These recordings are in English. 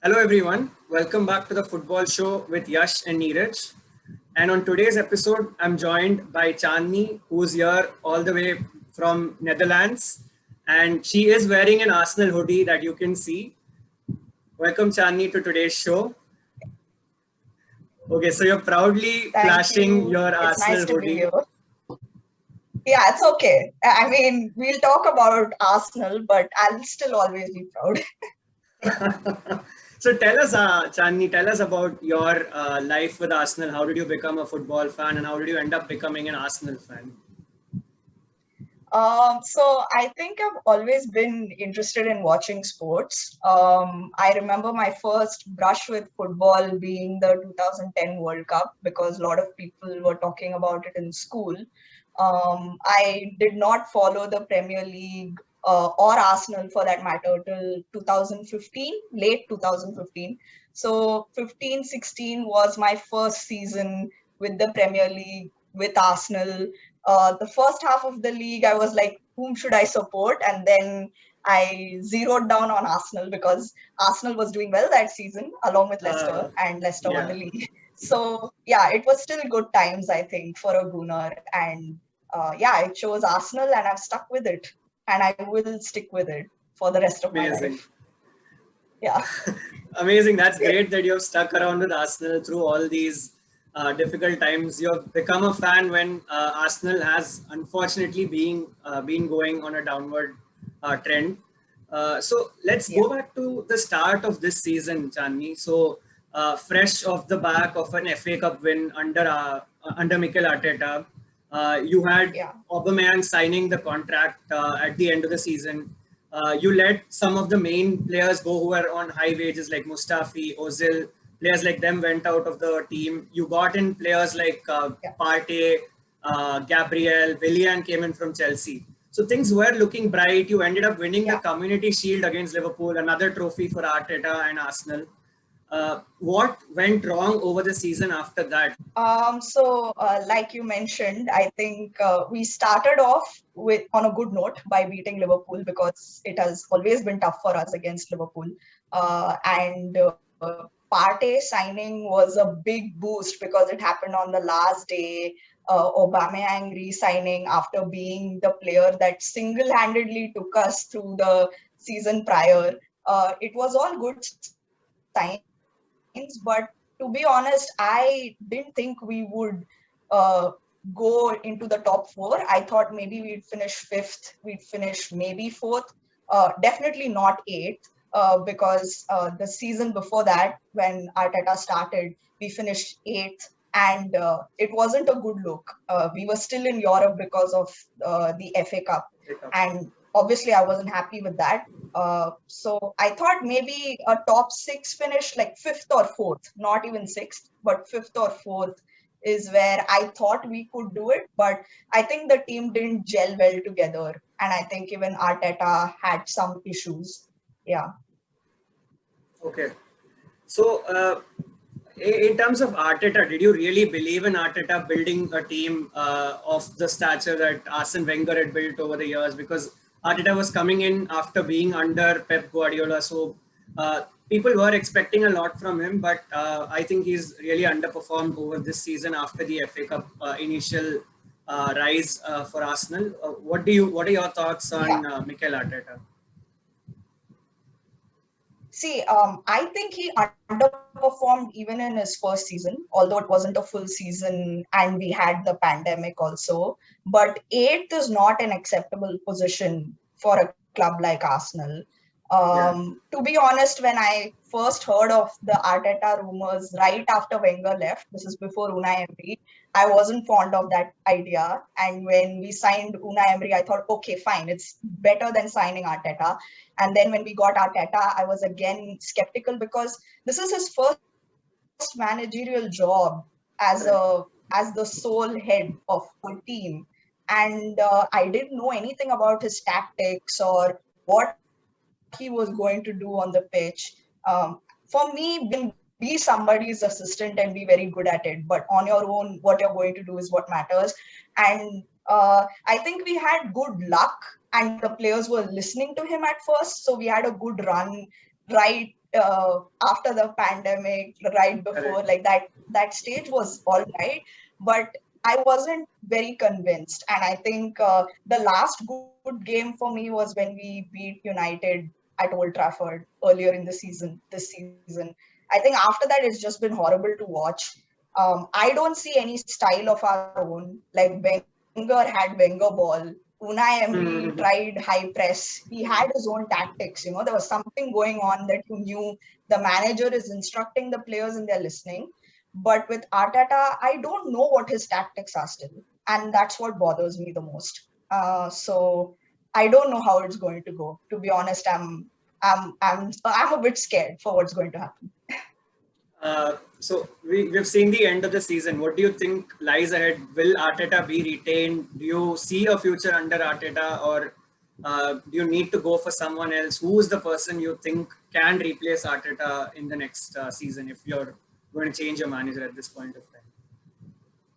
Hello everyone, welcome back to the football show with Yash and Neeraj. And on today's episode, I'm joined by Chandni, who's here all the way from Netherlands. And she is wearing an Arsenal hoodie that you can see. Welcome Chandni to today's show. Okay, so you're proudly Thank flashing you. your It's nice Arsenal to be hoodie. here. Yeah, it's okay. I mean, we'll talk about Arsenal, but I'll still always be proud. So tell us, Chandni, tell us about your life with Arsenal. How did you become a football fan and how did you end up becoming an Arsenal fan? So I think I've always been interested in watching sports. I remember my first brush with football being the 2010 World Cup because a lot of people were talking about it in school. I did not follow the Premier League or Arsenal for that matter till 2015, late 2015. So 15-16 was my first season with the Premier League, with Arsenal. The first half of the league, I was like, whom should I support? And then I zeroed down on Arsenal because Arsenal was doing well that season along with Leicester, and Leicester won the Yeah. league. So yeah, it was still good times, I think, for a Gunnar. And yeah, I chose Arsenal and I've stuck with it. And I will stick with it for the rest of my Amazing. life. Yeah. Amazing. That's great that you have stuck around with Arsenal through all these difficult times. You have become a fan when Arsenal has unfortunately been going on a downward trend. So let's Yeah. go back to the start of this season, Chandni. So fresh off the back of an FA Cup win under Mikel Arteta, you had Yeah. Aubameyang signing the contract at the end of the season. You let some of the main players go who were on high wages like Mustafi, Ozil, players like them went out of the team. You got in players like Yeah. Partey, Gabriel, Willian came in from Chelsea. So things were looking bright. You ended up winning the Yeah. Community Shield against Liverpool, another trophy for Arteta and Arsenal. What went wrong over the season after that? Like you mentioned, I think we started off with on a good note by beating Liverpool because it has always been tough for us against Liverpool. And Partey signing was a big boost because it happened on the last day. Aubameyang re-signing after being the player that single-handedly took us through the season prior. It was all good signs, but to be honest, I didn't think we would uh, go into the top four. I thought maybe we'd finish fifth, we'd finish maybe fourth, definitely not eighth, because the season before that, when Arteta started, we finished eighth. And it wasn't a good look. We were still in Europe because of the FA Cup. And obviously, I wasn't happy with that. So I thought maybe a top six finish, like fifth or fourth, not even sixth, but fifth or fourth is where I thought we could do it. But I think the team didn't gel well together. And I think even Arteta had some issues. Yeah. Okay. So, in terms of Arteta, did you really believe in Arteta building a team of the stature that Arsene Wenger had built over the years? Because Arteta was coming in after being under Pep Guardiola, so people were expecting a lot from him. But I think he's really underperformed over this season after the FA Cup initial rise for Arsenal. What are your thoughts Yeah. on Mikel Arteta? See, I think he underperformed even in his first season, although it wasn't a full season and we had the pandemic also. But eighth is not an acceptable position for a club like Arsenal. Yeah. To be honest, when I first heard of the Arteta rumors right after Wenger left, this is before Unai Emery, I wasn't fond of that idea. And when we signed Unai Emery, I thought, okay, fine, it's better than signing Arteta. And then when we got Arteta, I was again skeptical because this is his first managerial job Right. as the sole head of a team. And I didn't know anything about his tactics or what he was going to do on the pitch. For me, be somebody's assistant and be very good at it, but on your own, what you're going to do is what matters. And I think we had good luck and the players were listening to him at first. So we had a good run right after the pandemic, right before, like that stage was all right, but I wasn't very convinced. And I think the last good game for me was when we beat United at Old Trafford earlier in the season, this season. I think after that, it's just been horrible to watch. I don't see any style of our own. Like Wenger had Wenger ball. Unai Emery tried high press. He had his own tactics. There was something going on that you knew the manager is instructing the players and they're listening. But with Arteta, I don't know what his tactics are still. And that's what bothers me the most. So I don't know how it's going to go. To be honest, I'm a bit scared for what's going to happen. So we've seen the end of the season. What do you think lies ahead? Will Arteta be retained? Do you see a future under Arteta, or do you need to go for someone else? Who is the person you think can replace Arteta in the next season if you're going to change your manager at this point of time?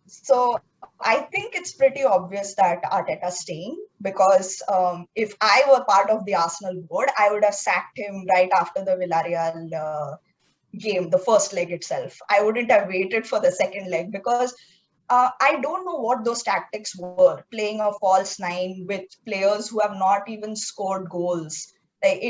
So I think it's pretty obvious that Arteta's staying because if I were part of the Arsenal board, I would have sacked him right after the Villarreal game, the first leg itself. I wouldn't have waited for the second leg because I don't know what those tactics were. Playing a false nine with players who have not even scored goals. Like,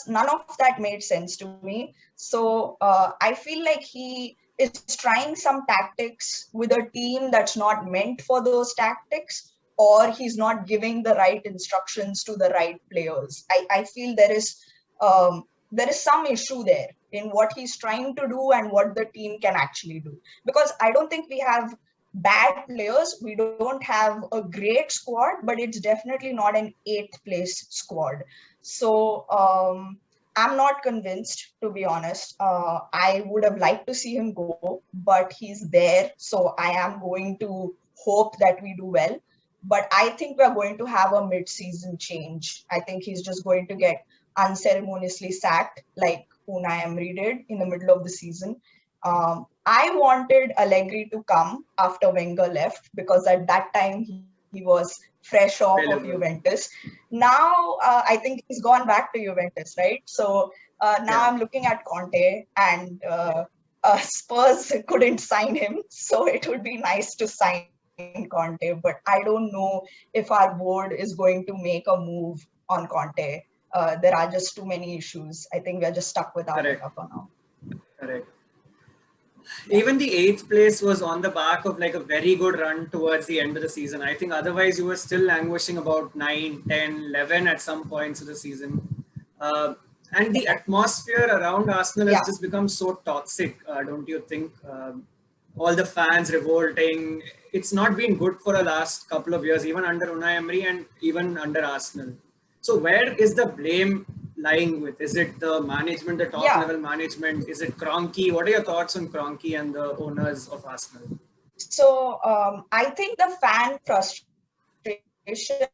none of that made sense to me. So I feel like he is trying some tactics with a team that's not meant for those tactics, or he's not giving the right instructions to the right players. I feel there is some issue there in what he's trying to do and what the team can actually do. Because I don't think we have bad players. We don't have a great squad, but it's definitely not an 8th place squad. So I'm not convinced, to be honest. I would have liked to see him go, but he's there. So I am going to hope that we do well. But I think we're going to have a mid-season change. I think he's just going to get unceremoniously sacked like Unai Emery did in the middle of the season. I wanted Allegri to come after Wenger left because at that time he was fresh off of Juventus. Now I think he's gone back to Juventus, right? So now I'm looking at Conte, and Spurs couldn't sign him, so it would be nice to sign Conte. But I don't know if our board is going to make a move on Conte. There are just too many issues. I think we're just stuck with Arteta for now. Correct. Even the 8th place was on the back of like a very good run towards the end of the season. I think otherwise you were still languishing about 9, 10, 11 at some points of the season. And the atmosphere around Arsenal has just become so toxic, don't you think? All the fans revolting. It's not been good for the last couple of years, even under Unai Emery and even under Arsenal. So where is the blame lying with? Is it the management, the top level management? Is it Kroenke? What are your thoughts on Kroenke and the owners of Arsenal? So I think the fan frustration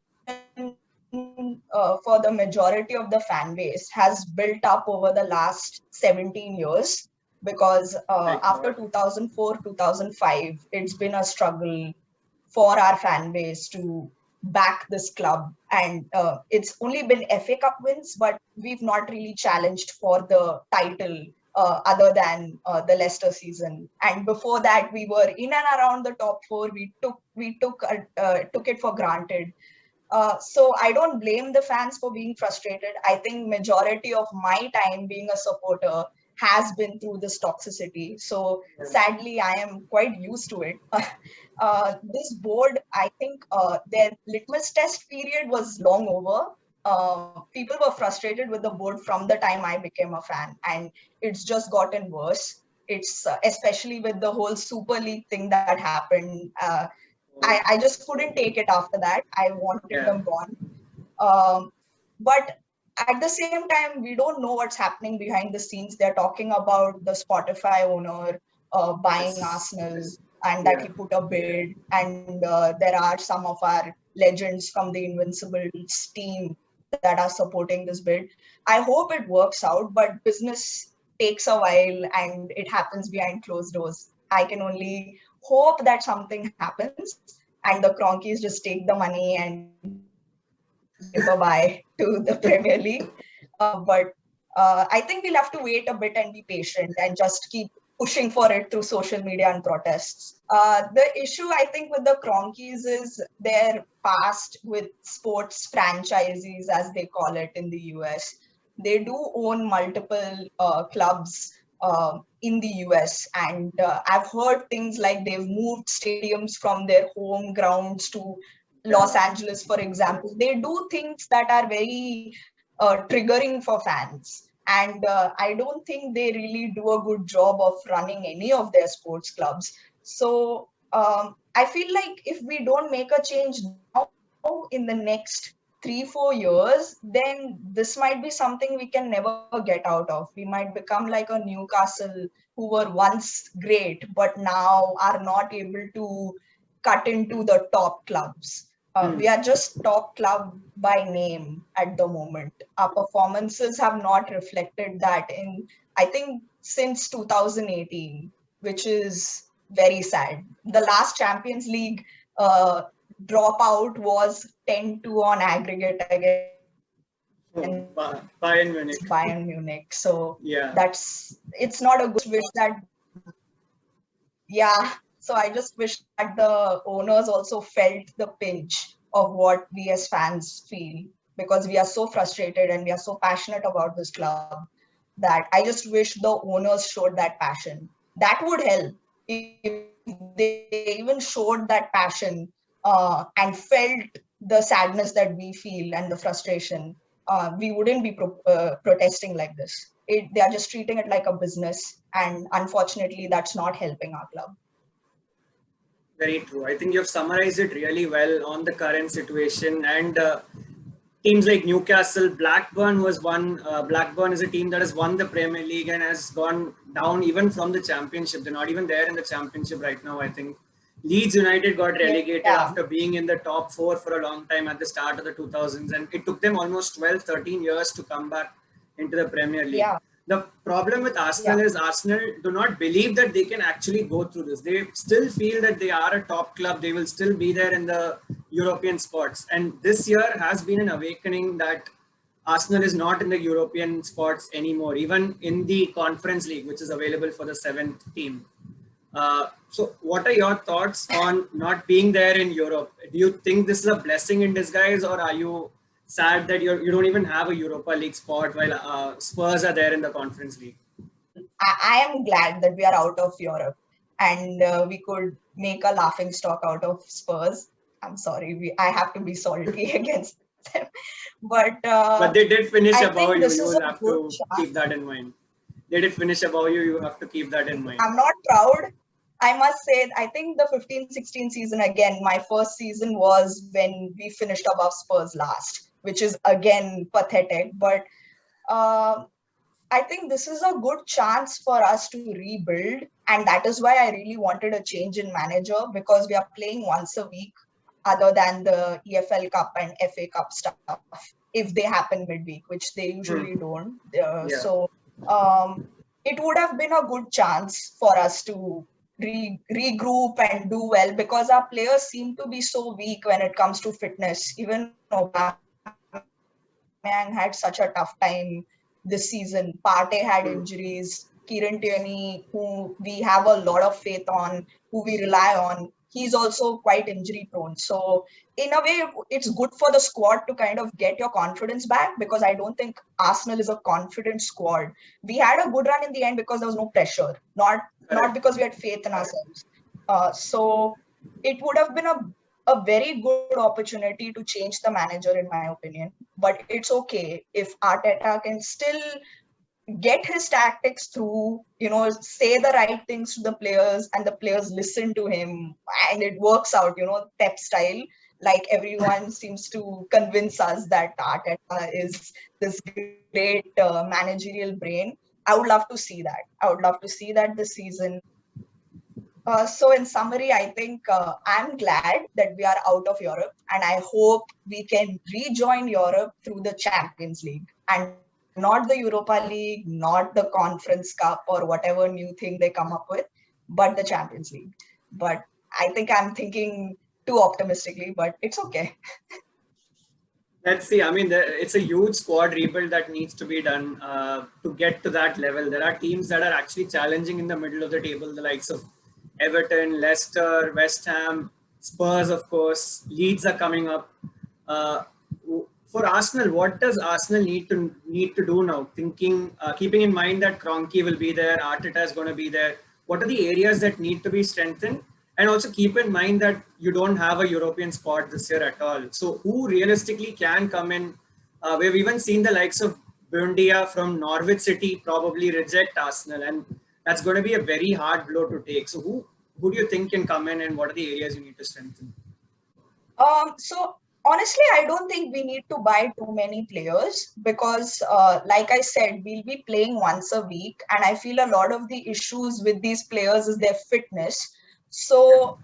for the majority of the fan base has built up over the last 17 years because after 2004, 2005, it's been a struggle for our fan base to back this club. And it's only been FA Cup wins, but we've not really challenged for the title other than the Leicester season. And before that, we were in and around the top 4. We took it for granted. So I don't blame the fans for being frustrated. I think majority of my time being a supporter has been through this toxicity. So sadly, I am quite used to it. This board, I think their litmus test period was long over. People were frustrated with the board from the time I became a fan, and it's just gotten worse. It's especially with the whole Super League thing that happened. I just couldn't take it after that. I wanted them gone. But at the same time, we don't know what's happening behind the scenes. They're talking about the Spotify owner buying Arsenal and that he put a bid. And there are some of our legends from the Invincibles team that are supporting this bid. I hope it works out, but business takes a while and it happens behind closed doors. I can only hope that something happens and the Kroenkes just take the money and say bye-bye to the Premier League. But I think we'll have to wait a bit and be patient and just keep pushing for it through social media and protests. The issue, I think, with the Kroenkes is their past with sports franchises, as they call it in the US. They do own multiple clubs in the US, and I've heard things like they've moved stadiums from their home grounds to Los Angeles, for example. They do things that are very triggering for fans. And I don't think they really do a good job of running any of their sports clubs. So I feel like if we don't make a change now in the next 3-4 years, then this might be something we can never get out of. We might become like a Newcastle who were once great, but now are not able to cut into the top clubs. We are just top club by name at the moment. Our performances have not reflected that in, I think, since 2018, which is very sad. The last Champions League dropout was 10-2 on aggregate against Bayern Munich. Bayern Munich. So Yeah. it's not a good wish that, yeah. So I just wish that the owners also felt the pinch of what we as fans feel, because we are so frustrated and we are so passionate about this club that I just wish the owners showed that passion. That would help if they even showed that passion and felt the sadness that we feel and the frustration. We wouldn't be protesting like this. They are just treating it like a business, and unfortunately, that's not helping our club. Very true. I think you've summarized it really well on the current situation. And teams like Newcastle, Blackburn was one. Blackburn is a team that has won the Premier League and has gone down even from the Championship. They're not even there in the Championship right now, I think. Leeds United got relegated after being in the top four for a long time at the start of the 2000s. And it took them almost 12, 13 years to come back into the Premier League. Yeah. The problem with Arsenal is Arsenal do not believe that they can actually go through this. They still feel that they are a top club. They will still be there in the European spots. And this year has been an awakening that Arsenal is not in the European spots anymore, even in the Conference League, which is available for the 7th team. So what are your thoughts on not being there in Europe? Do you think this is a blessing in disguise, or are you sad that you don't even have a Europa League spot while Spurs are there in the Conference League? I am glad that we are out of Europe and we could make a laughing stock out of Spurs. I'm sorry, I have to be salty against them. But they did finish I above think you. this You is will a have good to keep that in mind. They did finish above you. You have to keep that in mind. I'm not proud. I must say, I think the 15-16 season, again, my first season was when we finished above Spurs last, which is again pathetic. But I think this is a good chance for us to rebuild. And that is why I really wanted a change in manager, because we are playing once a week other than the EFL Cup and FA Cup stuff, if they happen midweek, which they usually don't. So it would have been a good chance for us to regroup and do well, because our players seem to be so weak when it comes to fitness. Even Aubameyang had such a tough time this season. Partey had injuries. Kieran Tierney, who we have a lot of faith on, who we rely on, he's also quite injury prone. So in a way, it's good for the squad to kind of get your confidence back, because I don't think Arsenal is a confident squad. We had a good run in the end because there was no pressure, not because we had faith in ourselves. So it would have been a very good opportunity to change the manager, in my opinion. But it's okay if Arteta can still get his tactics through, say the right things to the players and the players listen to him and it works out, Pep style. Like everyone seems to convince us that Arteta is this great managerial brain. I would love to see that. I would love to see that this season. So in summary, I think I'm glad that we are out of Europe, and I hope we can rejoin Europe through the Champions League and not the Europa League, not the Conference Cup or whatever new thing they come up with, but the Champions League. But I think I'm thinking too optimistically, but it's okay. Let's see. I mean, it's a huge squad rebuild that needs to be done to get to that level. There are teams that are actually challenging in the middle of the table, the likes of Everton, Leicester, West Ham, Spurs, of course. Leeds are coming up. Uh, for Arsenal, what does Arsenal need to do now? Thinking, keeping in mind that Kroenke will be there, Arteta is going to be there. What are the areas that need to be strengthened? And also keep in mind that you don't have a European spot this year at all. So who realistically can come in? We've even seen the likes of Bundia from Norwich City probably reject Arsenal, and that's going to be a very hard blow to take. So who do you think can come in, and what are the areas you need to strengthen? So honestly, I don't think we need to buy too many players because, like I said, we'll be playing once a week, and I feel a lot of the issues with these players is their fitness. So,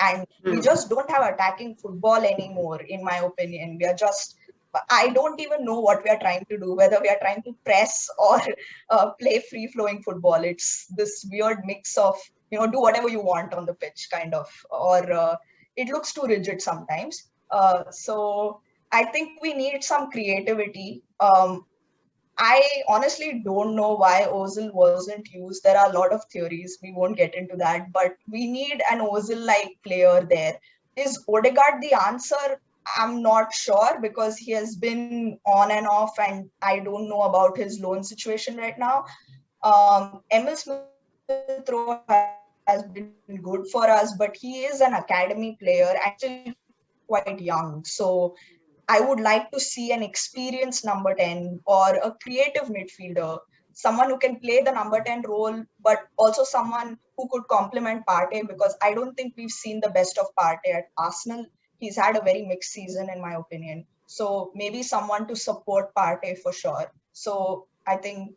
and we Hmm. just don't have attacking football anymore, in my opinion. We are just, I don't even know what we are trying to do, whether we are trying to press or play free flowing football. It's this weird mix of, do whatever you want on the pitch, kind of, or it looks too rigid sometimes. So I think we need some creativity. I honestly don't know why Ozil wasn't used. There are a lot of theories. We won't get into that, but we need an Ozil-like player there. Is Odegaard the answer? I'm not sure because he has been on and off, and I don't know about his loan situation right now. Emil Smith Rowe has been good for us, but he is an academy player and he's still quite young. So I would like to see an experienced number 10 or a creative midfielder, someone who can play the number 10 role, but also someone who could complement Partey because I don't think we've seen the best of Partey at Arsenal. He's had a very mixed season, in my opinion. So maybe someone to support Partey for sure. So I think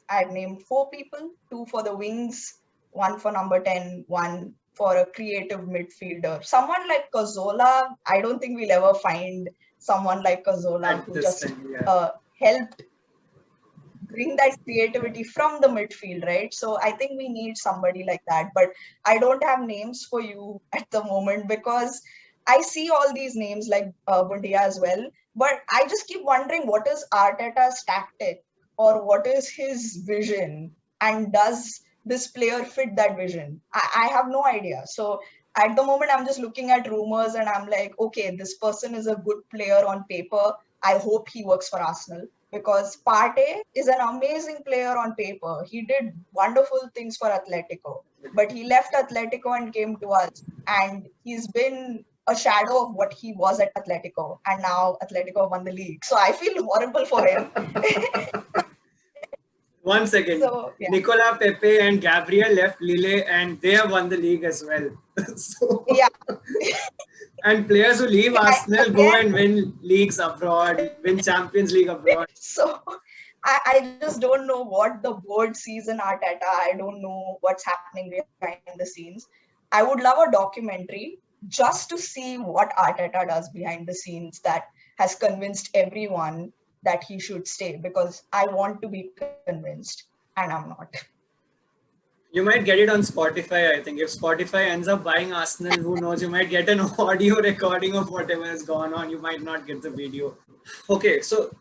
I'd named four people, two for the wings, one for number 10, one for a creative midfielder. Someone like Cazorla, I don't think we'll ever find someone like Cazorla At who this just time, yeah. helped bring that creativity from the midfield, right? So I think we need somebody like that. But I don't have names for you at the moment because I see all these names like Bundia as well. But I just keep wondering what is Arteta's tactic or what is his vision? And does this player fit that vision? I have no idea. So at the moment, I'm just looking at rumors and I'm like, okay, this person is a good player on paper. I hope he works for Arsenal because Partey is an amazing player on paper. He did wonderful things for Atletico, but he left Atletico and came to us, and he's been a shadow of what he was at Atletico, and now Atletico won the league. So I feel horrible for him. One second. So yeah, Nicola Pepe and Gabriel left Lille and they have won the league as well. So, yeah. and players who leave Arsenal go Again, and win leagues abroad, win Champions League abroad. so I just don't know what the board sees in Arteta. I don't know what's happening behind the scenes. I would love a documentary just to see what Arteta does behind the scenes that has convinced everyone that he should stay because I want to be convinced and I'm not. You might get it on Spotify, I think. If Spotify ends up buying Arsenal, who knows? You might get an audio recording of whatever has gone on. You might not get the video. Okay, so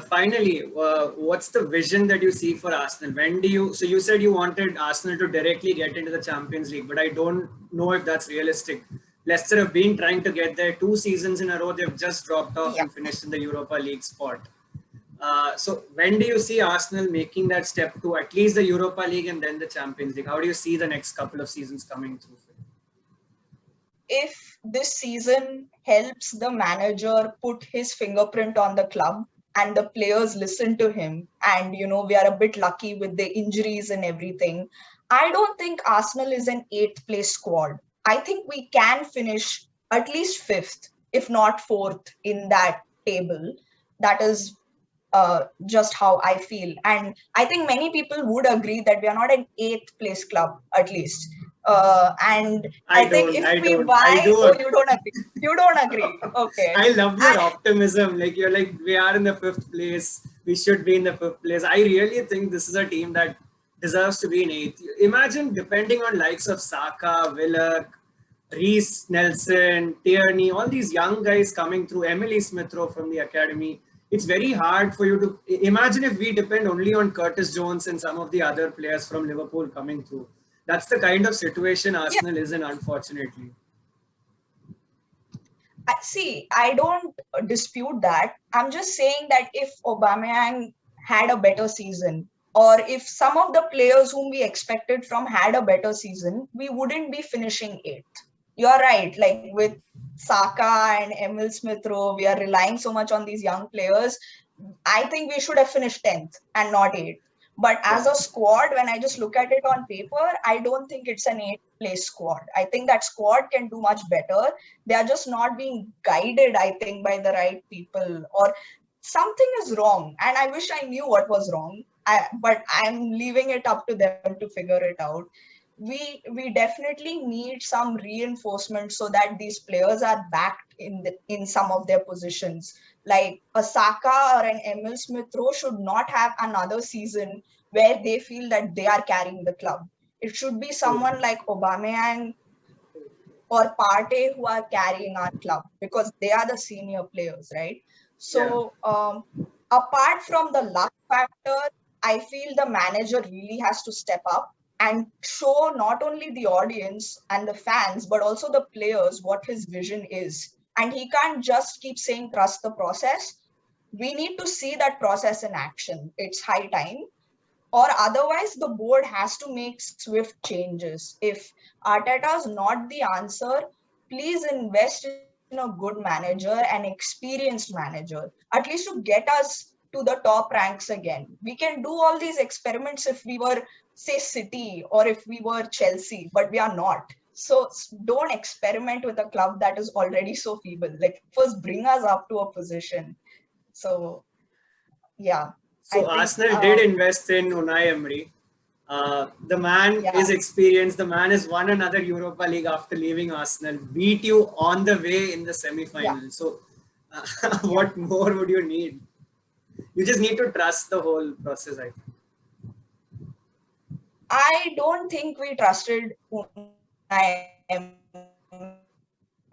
finally, what's the vision that you see for Arsenal? When do you? So you said you wanted Arsenal to directly get into the Champions League, but I don't know if that's realistic. Leicester have been trying to get there 2 seasons in a row. They've just dropped off Yeah. and finished in the Europa League spot. So when do you see Arsenal making that step to at least the Europa League and then the Champions League? How do you see the next couple of seasons coming through? If this season helps the manager put his fingerprint on the club and the players listen to him, and we are a bit lucky with the injuries and everything, I don't think Arsenal is an eighth place squad. I think we can finish at least fifth, if not fourth, in that table. That is just how I feel. And I think many people would agree that we are not an eighth place club, at least. And I think if we I buy, oh, do. you don't agree. You don't agree. Okay. I love your I, optimism. Like you're like, we are in the fifth place. We should be in the fifth place. I really think this is a team that deserves to be in eighth. Imagine depending on likes of Saka, Willock, Reese Nelson, Tierney, all these young guys coming through, Emily Smith-Rowe from the academy. It's very hard for you to imagine if we depend only on Curtis Jones and some of the other players from Liverpool coming through. That's the kind of situation Arsenal is in, unfortunately. See, I don't dispute that. I'm just saying that if Aubameyang had a better season, or if some of the players whom we expected from had a better season, we wouldn't be finishing eighth. You're right. Like with Saka and Emil Smith Rowe, we are relying so much on these young players. I think we should have finished 10th and not 8th. But as Yeah. a squad, when I just look at it on paper, I don't think it's an 8th place squad. I think that squad can do much better. They are just not being guided, I think, by the right people, or something is wrong. And I wish I knew what was wrong. But I'm leaving it up to them to figure it out. We definitely need some reinforcement so that these players are backed in some of their positions. Like a Saka or an Emil Smith Rowe should not have another season where they feel that they are carrying the club. It should be True. someone like Aubameyang or Partey who are carrying our club because they are the senior players, right? Yeah. So apart from the luck factor, I feel the manager really has to step up and show not only the audience and the fans, but also the players what his vision is. And he can't just keep saying trust the process. We need to see that process in action. It's high time, or otherwise the board has to make swift changes. If Arteta is not the answer, please invest in a good manager, an experienced manager, at least to get us to the top ranks again. We can do all these experiments if we were, say, City or if we were Chelsea, but we are not. So don't experiment with a club that is already so feeble. Like, first bring us up to a position. So yeah, I So think Arsenal did invest in Unai Emery. The man yeah. is experienced. The man has won another Europa League after leaving Arsenal. Beat you on the way in the Yeah, semi-final. So, yeah. what more would you need? You just need to trust the whole process. I think. I don't think we trusted Unai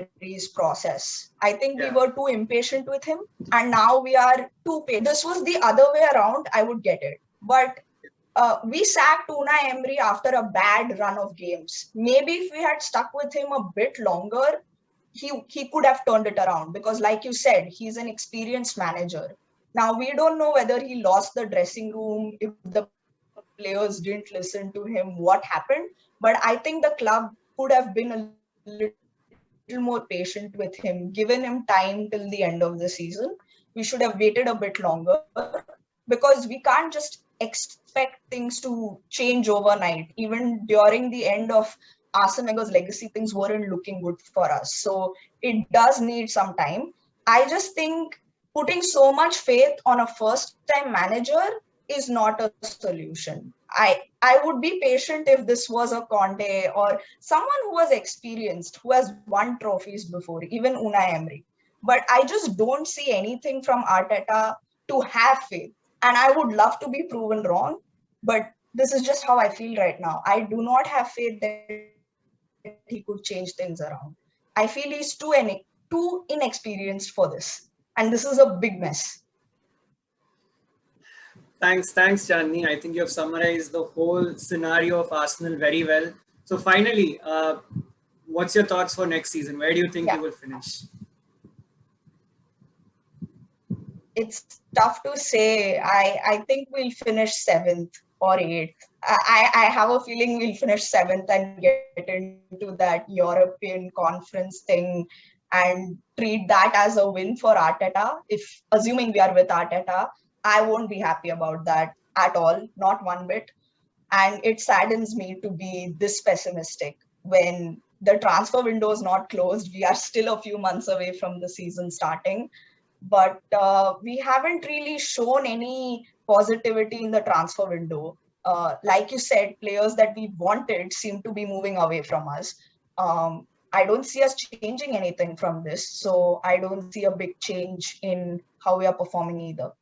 Emery's process. I think we were too Yeah. impatient with him, and now we are too patient. If this was the other way around, I would get it. But we sacked Unai Emery after a bad run of games. Maybe if we had stuck with him a bit longer, he could have turned it around because, like you said, he's an experienced manager. Now we don't know whether he lost the dressing room, if the players didn't listen to him, what happened. But I think the club could have been a little more patient with him, given him time till the end of the season. We should have waited a bit longer because we can't just expect things to change overnight. Even during the end of Arsene Wenger's legacy, things weren't looking good for us. So it does need some time. I just think putting so much faith on a first-time manager is not a solution. I would be patient if this was a Conte or someone who was experienced, who has won trophies before, even Unai Emery. But I just don't see anything from Arteta to have faith. And I would love to be proven wrong, but this is just how I feel right now. I do not have faith that he could change things around. I feel he's too inexperienced for this. And this is a big mess. Thanks, Chandni. I think you have summarized the whole scenario of Arsenal very well. So finally, what's your thoughts for next season? Where do you think Yeah, you will finish? it's tough to say. I think we'll finish seventh or eighth. I have a feeling we'll finish seventh and get into that European conference thing and treat that as a win for Arteta. If assuming we are with Arteta, I won't be happy about that at all, not one bit. And it saddens me to be this pessimistic when the transfer window is not closed. We are still a few months away from the season starting, but we haven't really shown any positivity in the transfer window. Like you said, players that we wanted seem to be moving away from us. I don't see us changing anything from this, so I don't see a big change in how we are performing either.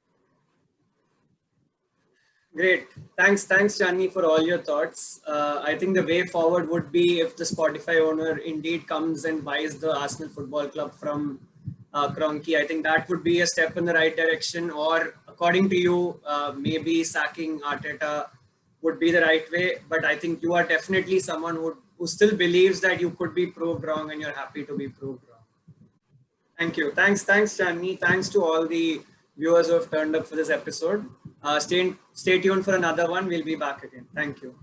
Great. Thanks, Chandni, for all your thoughts. I think the way forward would be if the Spotify owner indeed comes and buys the Arsenal Football Club from Kroenke. I think that would be a step in the right direction. Or, according to you, maybe sacking Arteta would be the right way. But I think you are definitely someone who still believes that you could be proved wrong, and you're happy to be proved wrong. Thank you. Thanks, Chandni. Thanks to all the viewers who have turned up for this episode. Stay tuned for another one. We'll be back again. Thank you.